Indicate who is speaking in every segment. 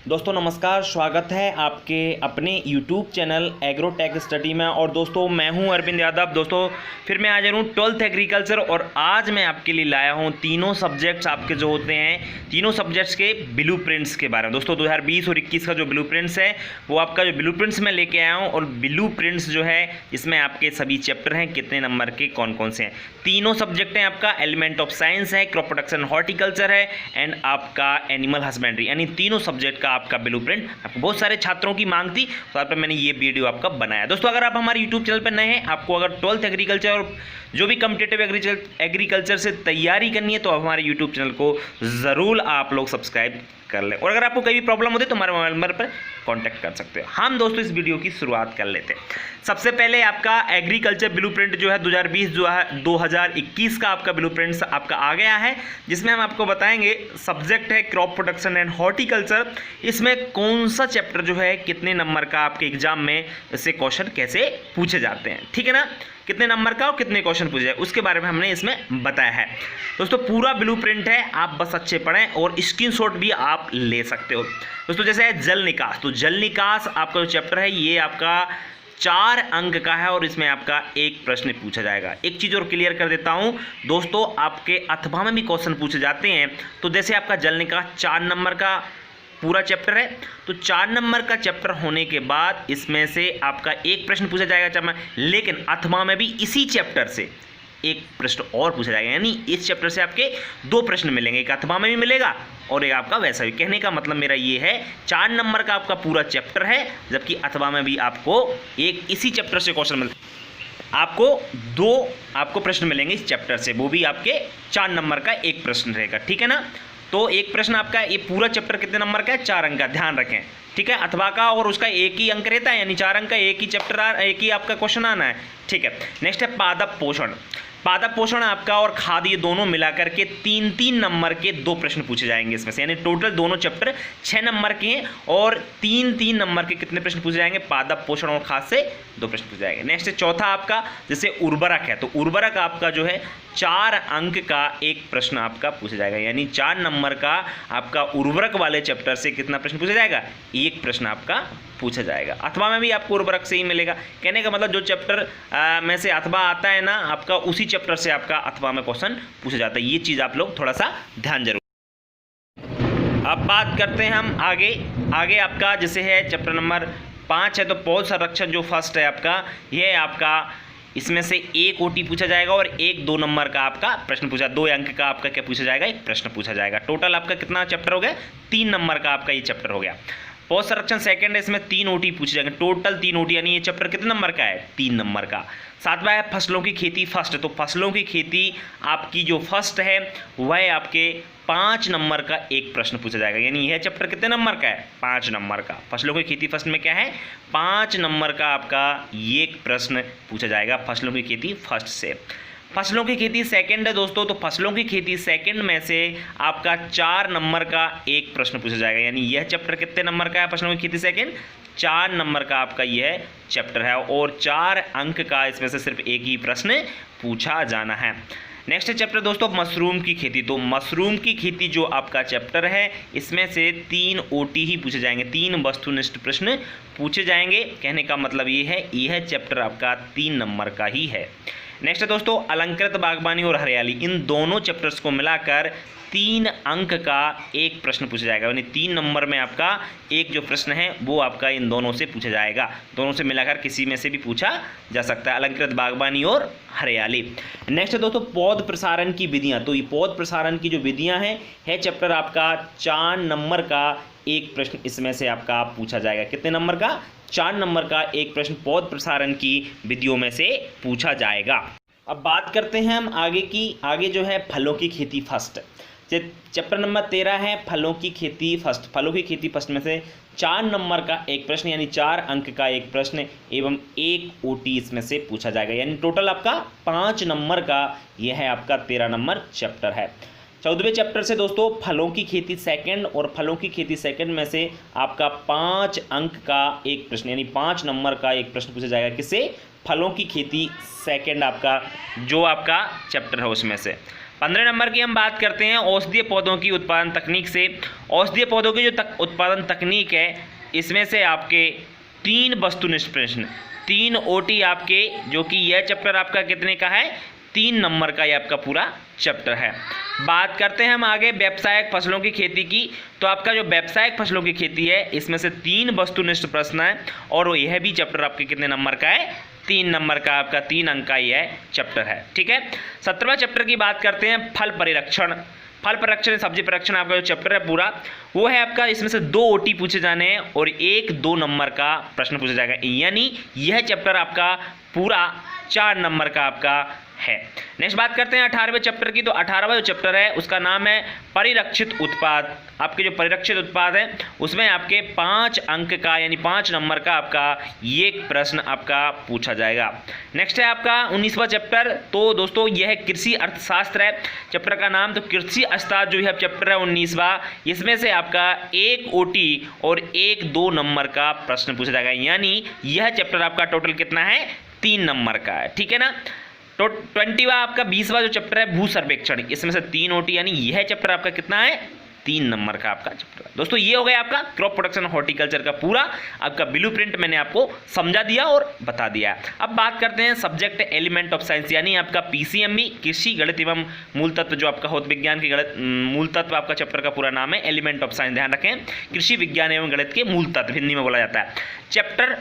Speaker 1: दोस्तों नमस्कार, स्वागत है आपके अपने YouTube चैनल एग्रोटेक स्टडी में। और दोस्तों मैं हूं अरविंद यादव। दोस्तों फिर मैं हाजिर हूं 12th एग्रीकल्चर और आज मैं आपके लिए लाया हूं तीनों सब्जेक्ट्स आपके जो होते हैं, तीनों सब्जेक्ट्स के ब्लूप्रिंट्स के बारे में। दोस्तों 2020 और 21 का जो ब्लूप्रिंट्स है वो आपका जो ब्लूप्रिंट्स मैं लेके आया हूँ। और ब्लूप्रिंट्स जो है इसमें आपके सभी चैप्टर हैं, कितने नंबर के कौन कौन से हैं। तीनों सब्जेक्ट हैं आपका, एलिमेंट ऑफ साइंस है, क्रॉप प्रोडक्शन हॉर्टिकल्चर है एंड आपका एनिमल हस्बेंड्री, यानी तीनों सब्जेक्ट का आपका ब्लूप्रिंट। आपको बहुत सारे छात्रों की मांग थी तो आप पे मैंने ये वीडियो आपका बनाया। दोस्तों अगर आप हमारे यूट्यूब चैनल पर नए हैं, आपको अगर 12th एग्रीकल्चर और जो भी कॉम्पिटिटिव एग्रीकल्चर से तैयारी करनी है तो आप हमारे यूट्यूब चैनल को ज़रूर आप लोग सब्सक्राइब कर लें। और अगर आपको कोई भी प्रॉब्लम होती है तो हमारे मोबाइल नंबर पर कांटेक्ट कर सकते हो। हम दोस्तों इस वीडियो की शुरुआत कर लेते हैं। सबसे पहले आपका एग्रीकल्चर ब्लूप्रिंट जो है 2020-2021 का आपका ब्लूप्रिंट आपका आ गया है, जिसमें हम आपको बताएंगे सब्जेक्ट है क्रॉप प्रोडक्शन एंड हॉर्टिकल्चर। इसमें कौन सा चैप्टर जो है कितने नंबर का आपके एग्जाम में इससे क्वेश्चन कैसे पूछे जाते हैं, ठीक है ना, कितने नंबर का और कितने क्वेश्चन पूछे जाए उसके बारे में हमने इसमें बताया है। दोस्तों पूरा ब्लूप्रिंट है, आप बस अच्छे पढ़ें और स्क्रीनशॉट भी आप ले सकते हो। दोस्तों जैसे है जल निकास, तो जल निकास आपका जो चैप्टर है ये आपका 4 अंक का है और इसमें आपका एक प्रश्न पूछा जाएगा। एक चीज़ और क्लियर कर देता हूं दोस्तों, आपके अथवा में भी क्वेश्चन पूछे जाते हैं। तो जैसे आपका जल निकास 4 नंबर का पूरा चैप्टर है, तो 4 नंबर का चैप्टर होने के बाद इसमें से आपका एक प्रश्न पूछा जाएगा, लेकिन अथवा में भी इसी चैप्टर से एक प्रश्न और पूछा जाएगा। यानी इस चैप्टर से आपके 2 प्रश्न मिलेंगे, एक अथवा में भी मिलेगा और एक आपका वैसा भी। कहने का मतलब मेरा ये है 4 नंबर का आपका पूरा चैप्टर है, जबकि अथवा में भी आपको एक इसी चैप्टर से क्वेश्चन मिलेगा। आपको 2 आपको प्रश्न मिलेंगे इस चैप्टर से, वो भी आपके 4 नंबर का एक प्रश्न रहेगा, ठीक है ना। तो एक प्रश्न आपका ये पूरा चैप्टर कितने नंबर का है, 4 अंक का, ध्यान रखें, ठीक है। अथवा का और उसका एक ही अंक रहता है, यानी 4 अंक का एक ही चैप्टर एक ही आपका क्वेश्चन आना है, ठीक है। नेक्स्ट है पादप पोषण। पादप पोषण आपका और खाद ये दोनों मिलाकर के 3-3 नंबर के 2 प्रश्न पूछे जाएंगे इसमें से, यानी टोटल दोनों चैप्टर 6 नंबर के हैं और 3-3 नंबर के कितने प्रश्न पूछे जाएंगे, पादप पोषण और खाद से 2 प्रश्न पूछे जाएंगे। नेक्स्ट चौथा आपका जैसे उर्वरक है, तो उर्वरक आपका जो है 4 अंक का एक प्रश्न आपका पूछा जाएगा, यानी 4 नंबर का आपका उर्वरक वाले चैप्टर से कितना प्रश्न पूछा जाएगा, एक प्रश्न आपका पूछा जाएगा। अथवा में भी आपको उर्वरक से ही मिलेगा। कहने का मतलब जो चैप्टर में से अथवा आता है ना आपका, उसी चैप्टर से आपका अथवा में क्वेश्चन पूछा जाता है। ये चीज़ आप लोग थोड़ा सा ध्यान जरूर। अब बात करते हैं हम आगे आपका जैसे है चैप्टर नंबर 5 है, तो पौध संरक्षण जो फर्स्ट है आपका, ये आपका इसमें से एक ओटी पूछा जाएगा और एक 2 नंबर का आपका प्रश्न पूछा, 2 अंक का आपका क्या पूछा जाएगा, एक प्रश्न पूछा जाएगा। टोटल आपका कितना चैप्टर हो गया, 3 नंबर का आपका ये चैप्टर हो गया। पौध संरक्षण सेकंड है, इसमें 3 ओटी पूछे जाएंगे, टोटल 3 ओटी, यानी ये चैप्टर कितने नंबर का है, 3 नंबर का। 7वां है फसलों की खेती फर्स्ट, तो फसलों की खेती आपकी जो फर्स्ट है वह आपके 5 नंबर का एक प्रश्न पूछा जाएगा, यानी यह चैप्टर कितने नंबर का है, 5 नंबर का। फसलों की खेती फर्स्ट में क्या है, 5 नंबर का आपका ये प्रश्न पूछा जाएगा फसलों की खेती फर्स्ट से। फसलों की खेती सेकंड है दोस्तों, तो फसलों की खेती सेकंड में से आपका 4 नंबर का एक प्रश्न पूछा जाएगा, यानी यह चैप्टर कितने नंबर का है, फसलों की खेती सेकंड 4 नंबर का आपका यह चैप्टर है और 4 अंक का इसमें से सिर्फ एक ही प्रश्न पूछा जाना है। नेक्स्ट चैप्टर दोस्तों मशरूम की खेती, तो मशरूम की खेती जो आपका चैप्टर है इसमें से 3 ओटी ही पूछे जाएंगे, 3 वस्तुनिष्ठ प्रश्न पूछे जाएंगे। कहने का मतलब ये है यह चैप्टर आपका 3 नंबर का ही है। नेक्स्ट है दोस्तों अलंकृत बागवानी और हरियाली, इन दोनों चैप्टर्स को मिलाकर 3 अंक का एक प्रश्न पूछा जाएगा, यानी 3 नंबर में आपका एक जो प्रश्न है वो आपका इन दोनों से पूछा जाएगा। दोनों से मिलाकर किसी में से भी पूछा जा सकता है, अलंकृत बागवानी और हरियाली। नेक्स्ट है दोस्तों पौध प्रसारण की विधियां, तो ये पौध प्रसारण की जो विधियां हैं है चैप्टर आपका 4 नंबर का एक प्रश्न इसमें से आपका पूछा जाएगा। कितने नंबर का, 4 नंबर का एक प्रश्न पौध प्रसारण की विधियों में से पूछा जाएगा। अब बात करते हैं हम आगे जो है फलों की खेती फर्स्ट, चैप्टर नंबर 13 है फलों की खेती फर्स्ट। फलों की खेती फर्स्ट में से 4 नंबर का एक प्रश्न, यानी 4 अंक का एक प्रश्न एवं एक ओटी इसमें से पूछा जाएगा, यानी टोटल आपका 5 नंबर का यह है आपका 13 नंबर चैप्टर है। 14वें चैप्टर से दोस्तों फलों की खेती सेकंड, और फलों की खेती सेकंड में से आपका 5 अंक का एक प्रश्न, यानी 5 नंबर का एक प्रश्न पूछा जाएगा, किससे, फलों की खेती सेकंड आपका जो आपका चैप्टर है उसमें से। 15 नंबर की हम बात करते हैं औषधीय पौधों की उत्पादन तकनीक से। औषधीय पौधों की जो उत्पादन तकनीक है, इसमें से आपके 3 वस्तुनिष्ठ प्रश्न, 3 OT आपके, जो कि यह चैप्टर आपका कितने का है, 3 नंबर का ये आपका पूरा चैप्टर है। बात करते हैं हम आगे व्यावसायिक फसलों की खेती की। तो आपका जो व्यावसायिक फसलों की खेती है, इसमें से 3 वस्तुनिष्ठ प्रश्न है और यह भी चैप्टर आपके कितने नंबर का है, 3 नंबर का, आपका 3 अंक का यह चैप्टर है। ठीक है, 17वां चैप्टर की बात करते हैं फल परिरक्षण। फल परिरक्षण सब्जी परिरक्षण आपका जो चैप्टर है पूरा, वो है आपका, इसमें से 2 OT पूछे जाने हैं और 1-2 नंबर का प्रश्न पूछा जाएगा, यानी यह चैप्टर आपका पूरा 4 नंबर का आपका है। नेक्स्ट बात करते हैं 18वें चैप्टर की। तो 18वां जो चैप्टर है उसका नाम है परिरक्षित उत्पाद। आपके जो परिरक्षित उत्पाद है उसमें आपके 5 अंक का यानी 5 नंबर का आपका ये प्रश्न आपका पूछा जाएगा। नेक्स्ट है आपका 19वां चैप्टर। तो दोस्तों यह कृषि अर्थशास्त्र है चैप्टर का नाम। तो कृषि अर्थशास्त्र जो है चैप्टर है 19वां, इसमें से आपका 1 OT और 1-2 नंबर का प्रश्न पूछा जाएगा, यानी यह चैप्टर आपका टोटल कितना है, 3 नंबर का है। ठीक है ना। तो 20वां आपका 20वां जो चैप्टर है भू सर्वेक्षण, इसमें से 3 OT, यानी यह चैप्टर आपका कितना है, 3 नंबर का आपका चैप्टर। दोस्तों ये हो गया आपका क्रॉप प्रोडक्शन हॉर्टिकल्चर का पूरा आपका ब्लूप्रिंट, मैंने आपको समझा दिया और बता दिया। अब बात करते हैं सब्जेक्ट एलिमेंट ऑफ साइंस, यानी आपका PCMB कृषि गणित एवं मूल तत्व, जो आपका होत विज्ञान के गणित मूल तत्व आपका चैप्टर का पूरा नाम है एलिमेंट ऑफ साइंस। ध्यान रखें, कृषि विज्ञान एवं गणित के मूल तत्व हिंदी में बोला जाता है। चैप्टर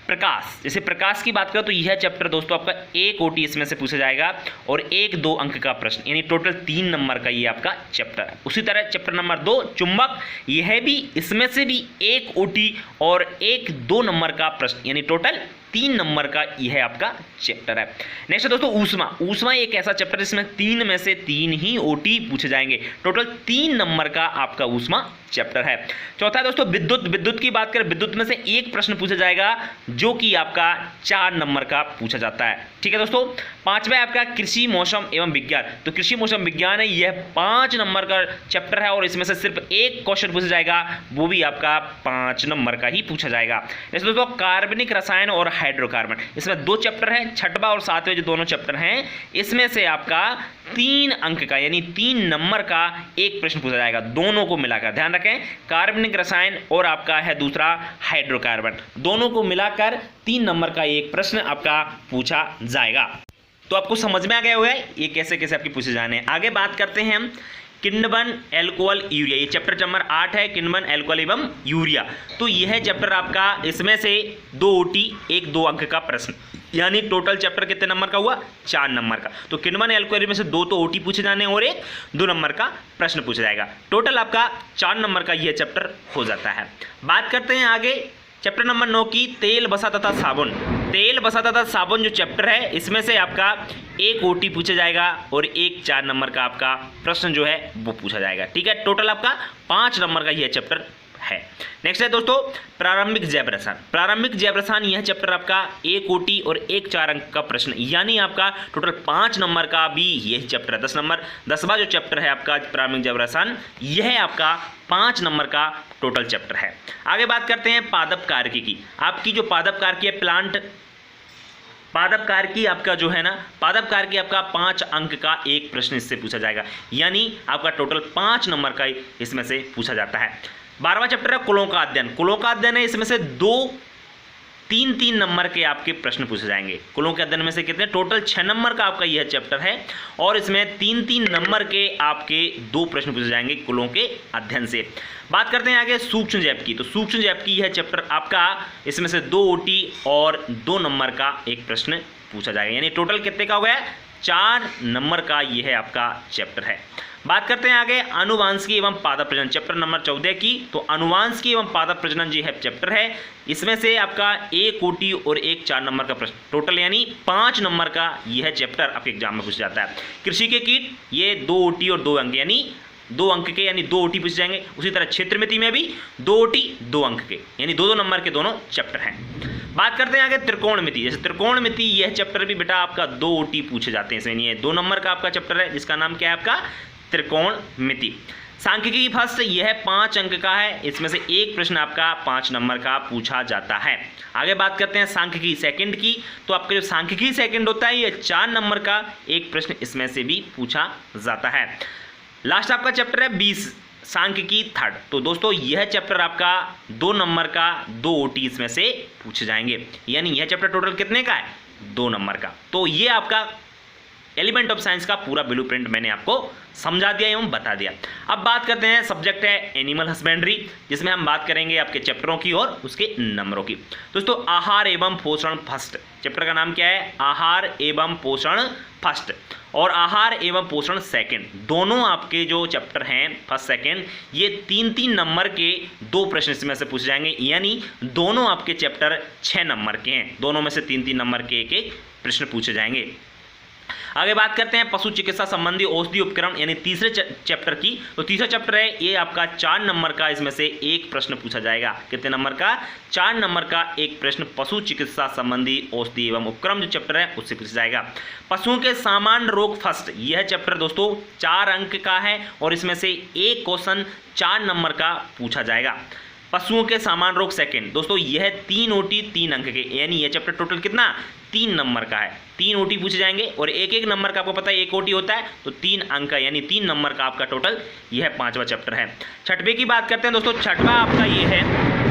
Speaker 1: प्रकाश, जैसे प्रकाश की बात करें तो यह चैप्टर दोस्तों आपका 1 OT इसमें से पूछा जाएगा और 1-2 अंक का प्रश्न, यानी टोटल 3 नंबर का ये आपका चैप्टर है। उसी तरह चैप्टर नंबर 2 चुंबक, यह भी इसमें से भी 1 OT और 1-2 नंबर का प्रश्न, यानी टोटल 3 नंबर का यह आपका चैप्टर है। नेक्स्ट दोस्तों ऊष्मा। ऊष्मा एक ऐसा चैप्टर जिसमें 3 में से 3 ही OT पूछे जाएंगे, टोटल 3 नंबर का आपका ऊष्मा चैप्टर है। चौथा दोस्तों विद्युत। विद्युत की बात करें, विद्युत में से 1 प्रश्न पूछा जाएगा जो कि आपका 4 नंबर का पूछा जाता है। ठीक है दोस्तों। 5वां आपका कृषि मौसम एवं विज्ञान। तो कृषि मौसम विज्ञान है, यह 5 नंबर का चैप्टर है और इसमें से सिर्फ 1 क्वेश्चन पूछा जाएगा, वो भी आपका 5 नंबर का ही पूछा जाएगा। जैसे दोस्तों कार्बनिक रसायन और हाइड्रोकार्बन, इसमें 2 चैप्टर हैं, 6वां और 7वें जो दोनों चैप्टर हैं, इसमें से आपका 3 अंक का यानी 3 नंबर का 1 प्रश्न पूछा जाएगा, दोनों को मिलाकर। ध्यान रखें, कार्बनिक रसायन और आपका है दूसरा हाइड्रोकार्बन, दोनों को मिलाकर 3 नंबर का 1 प्रश्न आपका पूछा जाएगा। तो आपको समझ में आ गया होगा ये कैसे कैसे आपके पूछे जाने हैं। आगे बात करते हैं हम किण्वन एल्कोहल यूरिया, ये चैप्टर नंबर 8 है, किण्वन एल्कोहल एवं यूरिया। तो यह चैप्टर आपका, इसमें से 2 OT 1-2 अंक का प्रश्न, यानी टोटल चैप्टर कितने नंबर का हुआ, 4 नंबर का। तो किण्वन एल्कोहल में से 2 तो OT पूछे जाने और 1-2 नंबर का प्रश्न पूछा जाएगा, टोटल आपका 4 नंबर का यह चैप्टर हो जाता है। बात करते हैं आगे चैप्टर नंबर 9 की, तेल बसा तथा साबुन। तेल बसा तथा साबुन जो चैप्टर है, इसमें से आपका 1 OT पूछा जाएगा और 1 4 नंबर का आपका प्रश्न जो है वो पूछा जाएगा। ठीक है, टोटल आपका 5 नंबर का यह चैप्टर है। नेक्स्ट है दोस्तों प्रारंभिक जैव रसायन। प्रारंभिक जैव रसायन यह चैप्टर आपका 1 OT और 1 4 अंक का प्रश्न, यानी आपका टोटल 5 नंबर का भी यही चैप्टर है। 10 नंबर 10वां जो चैप्टर है आपका प्रारंभिक जैव रसायन, यह आपका 5 नंबर का टोटल चैप्टर है। आगे बात करते हैं पादप कार्की की। आपकी जो पादप कार्की है, प्लांट पादप कार्की आपका जो है ना, पादप कार्की आपका 5 अंक का 1 प्रश्न इससे पूछा जाएगा, यानी आपका टोटल 5 नंबर का इसमें से पूछा जाता है। 12वां चैप्टर है कुलों का अध्ययन। कुलों का अध्ययन है, इसमें से 2-3 नंबर के आपके प्रश्न पूछे जाएंगे। कुलों के अध्ययन में से कितने, टोटल 6 नंबर का आपका यह चैप्टर है और इसमें 3-3 नंबर के आपके 2 प्रश्न पूछे जाएंगे कुलों के अध्ययन से। बात करते हैं आगे सूक्ष्म जैव की। तो सूक्ष्म जैव की यह चैप्टर आपका, इसमें से 2 OT और 2 नंबर का 1 प्रश्न पूछा जाएगा, यानी टोटल कितने का हो गया, 4 नंबर का यह आपका चैप्टर है। बात करते हैं आगे आनुवांशिकी एवं पादप प्रजनन, चैप्टर नंबर 14 की। तो आनुवांशिकी एवं पादप प्रजनन ये है चैप्टर है, इसमें से आपका 1 OT और 1 4 नंबर का प्रश्न, टोटल यानी 5 नंबर का यह चैप्टर आपके एग्जाम में पूछा जाता है। कृषि के कीट, ये 2 OT और 2 अंक, यानी 2 अंक के, यानी 2 OT पूछ जाएंगे। उसी तरह क्षेत्र मिति में भी 2 OT 2 अंक के, यानी 2-2 नंबर के दोनों चैप्टर हैं। बात करते हैं आगे त्रिकोण मिति। जैसे त्रिकोण मिति यह चैप्टर भी बेटा आपका 2 OT पूछे जाते हैं, इसमें ये 2 नंबर का आपका चैप्टर है जिसका नाम क्या है आपका त्रिकोण मिति। सांख्यिकी फर्स्ट यह 5 अंक का है, इसमें से एक प्रश्न आपका 5 नंबर का पूछा जाता है। आगे बात करते हैं सांख्यिकी सेकंड की, तो आपका जो सांख्यिकी सेकंड होता है ये 4 नंबर का एक प्रश्न इसमें से भी पूछा जाता है। लास्ट आपका चैप्टर है 20 सांख्यिकी थर्ड, तो दोस्तों यह चैप्टर आपका 2 नंबर का 2 OT इसमें से पूछे जाएंगे, यानी यह चैप्टर टोटल कितने का है 2 नंबर का। तो ये आपका एलिमेंट ऑफ साइंस का पूरा ब्लूप्रिंट मैंने आपको समझा दिया एवं बता दिया। अब बात करते हैं, सब्जेक्ट है एनिमल हस्बेंड्री, जिसमें हम बात करेंगे आपके चैप्टरों की और उसके नंबरों की। दोस्तों आहार एवं पोषण फर्स्ट, चैप्टर का नाम क्या है आहार एवं पोषण फर्स्ट और आहार एवं पोषण सेकंड, दोनों आपके जो चैप्टर हैं फर्स्ट सेकंड ये 3-3 नंबर के 2 प्रश्न इसमें से पूछे जाएंगे, यानी दोनों आपके चैप्टर 6 नंबर के हैं, दोनों में से 3-3 नंबर के एक प्रश्न पूछे जाएंगे। आगे बात करते हैं पशु चिकित्सा संबंधी औषधि उपकरण यानी तीसरे चैप्टर की, तो तीसरा चैप्टर है ये आपका 4 नंबर का, इसमें से एक प्रश्न पूछा जाएगा। कितने नंबर का 4 नंबर का एक प्रश्न पशु चिकित्सा संबंधी औषधि एवं उपकरण जो चैप्टर है उससे पूछा जाएगा। पशुओं के सामान्य रोग फर्स्ट, यह चैप्टर दोस्तों 4 अंक का है और इसमें से एक क्वेश्चन 4 नंबर का पूछा जाएगा। पशुओं के सामान्य रोग सेकंड, दोस्तों यह 3 OT 3 अंक के, यानी यह चैप्टर टोटल कितना 3 नंबर का है, 3 OT पूछे जाएंगे और एक नंबर का आपको पता है 1 OT होता है, तो 3 अंक का यानी 3 नंबर का आपका टोटल यह 5वां चैप्टर है। छठवें की बात करते हैं दोस्तों, छठवां आपका ये है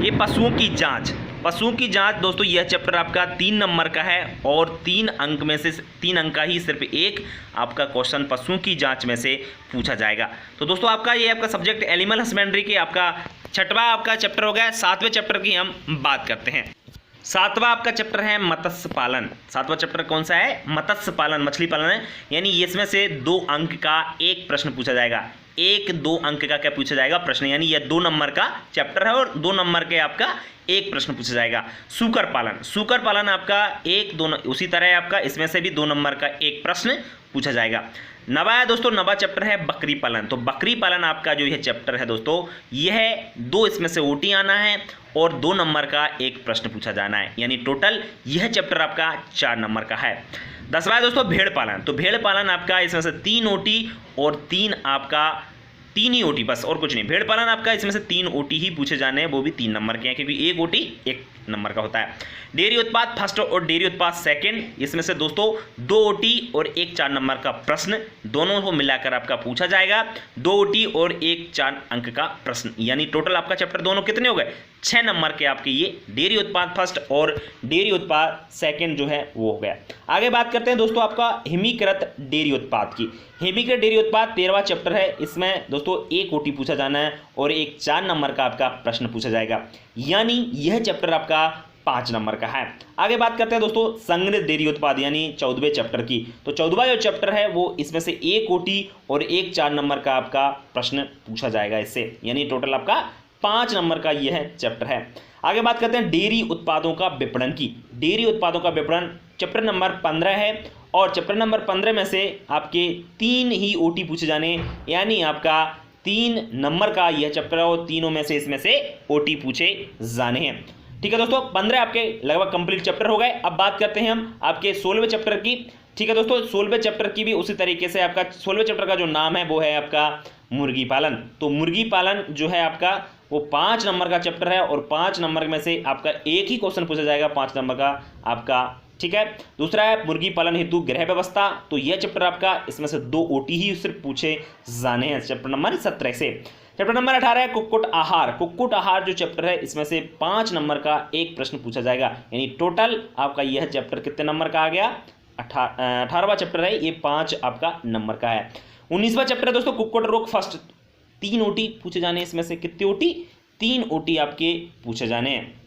Speaker 1: ये पशुओं की जांच। पशुओं की जांच दोस्तों यह चैप्टर आपका 3 नंबर का है और 3 अंक में से 3 अंक का ही सिर्फ एक आपका क्वेश्चन पशुओं की जांच में से पूछा जाएगा। तो दोस्तों आपका ये आपका सब्जेक्ट एनिमल हस्बेंड्री के आपका छठवां आपका चैप्टर हो गया। 7वें चैप्टर की हम बात करते हैं। 7वां आपका चैप्टर है मत्स्य पालन। 7वां चैप्टर कौन सा है मत्स्य पालन, मछली पालन है, यानी इसमें से 2 अंक का एक प्रश्न पूछा जाएगा। 1-2 अंक का क्या पूछा जाएगा प्रश्न, यानी यह 2 नंबर का चैप्टर है और 2 नंबर के आपका एक प्रश्न पूछा जाएगा। सूकर पालन, सूकर पालन आपका 1-2 उसी तरह आपका इसमें से भी 2 नंबर का एक प्रश्न पूछा जाएगा। नवा है दोस्तों, नवा चैप्टर है बकरी पालन। तो बकरी पालन आपका जो यह चैप्टर है दोस्तों यह 2 इसमें से OT आना है और 2 नंबर का एक प्रश्न पूछा जाना है, यानी टोटल यह चैप्टर आपका 4 नंबर का है। 10वां है दोस्तों भेड़ पालन। तो भेड़ पालन आपका इसमें से 3 OT और 3 आपका 3 ही OT बस और कुछ नहीं। भेड़ पालन आपका इसमें से 3 OT ही पूछे जाने हैं, वो भी 3 नंबर के हैं क्योंकि 1 OT 1 नंबर का होता है। डेयरी उत्पाद फर्स्ट और डेयरी उत्पाद सेकंड, इसमें से दोस्तों 2 OT और 1 4 नंबर का प्रश्न, दोनों को मिलाकर आपका पूछा जाएगा। 2 OT और 1 4 अंक का प्रश्न, यानी टोटल आपका चैप्टर दोनों कितने हो गए 6 नंबर के आपके ये डेयरी उत्पाद फर्स्ट और डेयरी उत्पाद सेकंड जो है वो हो गया। आगे बात करते हैं दोस्तों आपका हिमीकृत डेयरी उत्पाद की। हिमीकृत डेयरी उत्पाद 13वां चैप्टर है, इसमें दोस्तों 1 OT पूछा जाना है और 1 4 नंबर का आपका प्रश्न पूछा जाएगा, यानी यह चैप्टर आपका 5 नंबर का है। आगे बात करते हैं दोस्तों संगठित डेयरी उत्पाद यानी 14वें चैप्टर की। तो 14वां जो चैप्टर है वो इसमें से 1 OT और 1 4 नंबर का आपका प्रश्न पूछा जाएगा इससे, यानी टोटल आपका 5 नंबर का यह चैप्टर है। आगे बात करते हैं डेयरी उत्पादों का विपणन की। डेयरी उत्पादों का विपणन चैप्टर नंबर 15 है और चैप्टर नंबर 15 में से आपके 3 ही OT पूछे जाने, यानी आपका 3 नंबर का यह चैप्टर है और तीनों में से इसमें से OT पूछे जाने हैं। ठीक है दोस्तों, 15 आपके लगभग कंप्लीट चैप्टर हो गए। अब बात करते हैं हम आपके 16वें चैप्टर की। ठीक है दोस्तों, 16वें चैप्टर की भी उसी तरीके से आपका 16वें चैप्टर का जो नाम है वो है आपका मुर्गी पालन। तो मुर्गी पालन जो है आपका वो 5 नंबर का चैप्टर है और 5 नंबर में से आपका एक ही क्वेश्चन पूछा जाएगा 5 नंबर का आपका। ठीक है, दूसरा है मुर्गी पालन हेतु गृह व्यवस्था। तो यह चैप्टर आपका इसमें से 2 OT ही सिर्फ पूछे जाने हैं चैप्टर नंबर 17 से। चैप्टर नंबर 18 है कुक्कुट आहार। कुक्कुट आहार जो चैप्टर है इसमें से 5 नंबर का एक प्रश्न पूछा जाएगा, यानी टोटल आपका यह चैप्टर कितने नंबर का आ गया 18वां चैप्टर है, ये 5 आपका नंबर का है। 19वां चैप्टर है दोस्तों कुक्कुट रोग फर्स्ट। 3 OT पूछे जाने, इसमें से कितने OT 3 OT आपके पूछे जाने हैं।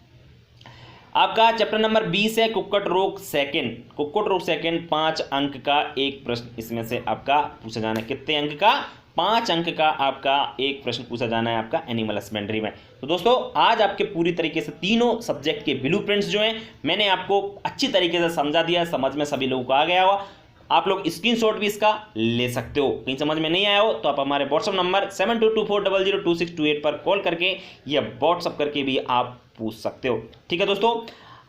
Speaker 1: आपका चैप्टर नंबर 20 है कुक्कुट रोग सेकंड। कुक्कुट रोग सेकंड 5 अंक का एक प्रश्न इसमें से आपका पूछा जाना है। कितने अंक का 5 अंक का आपका एक प्रश्न पूछा जाना है आपका एनिमल हस्बेंड्री में। तो दोस्तों आज आपके पूरी तरीके से तीनों सब्जेक्ट के ब्लूप्रिंट्स जो हैं मैंने आपको अच्छी तरीके से समझा दिया, समझ में सभी लोगों को आ गया होगा। आप लोग स्क्रीनशॉट भी इसका ले सकते हो, कहीं समझ में नहीं आया हो तो आप हमारे व्हाट्सअप नंबर 7224002628 पर कॉल करके या व्हाट्सअप करके भी आप पूछ सकते हो। ठीक है दोस्तों,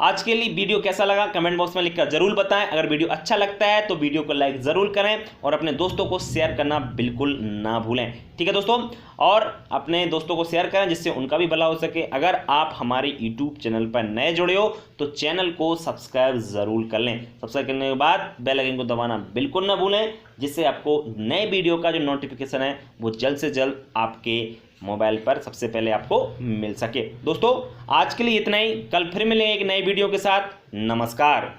Speaker 1: आज के लिए वीडियो कैसा लगा कमेंट बॉक्स में लिखकर जरूर बताएं। अगर वीडियो अच्छा लगता है तो वीडियो को लाइक जरूर करें और अपने दोस्तों को शेयर करना बिल्कुल ना भूलें। ठीक है दोस्तों, और अपने दोस्तों को शेयर करें जिससे उनका भी भला हो सके। अगर आप हमारे यूट्यूब चैनल पर नए जुड़े हो तो चैनल को सब्सक्राइब ज़रूर कर लें। सब्सक्राइब करने के बाद बेल आइकन को दबाना बिल्कुल ना भूलें, जिससे आपको नए वीडियो का जो नोटिफिकेशन है वो जल्द से जल्द आपके मोबाइल पर सबसे पहले आपको मिल सके। दोस्तों आज के लिए इतना ही, कल फिर मिलेंगे एक नई वीडियो के साथ। नमस्कार।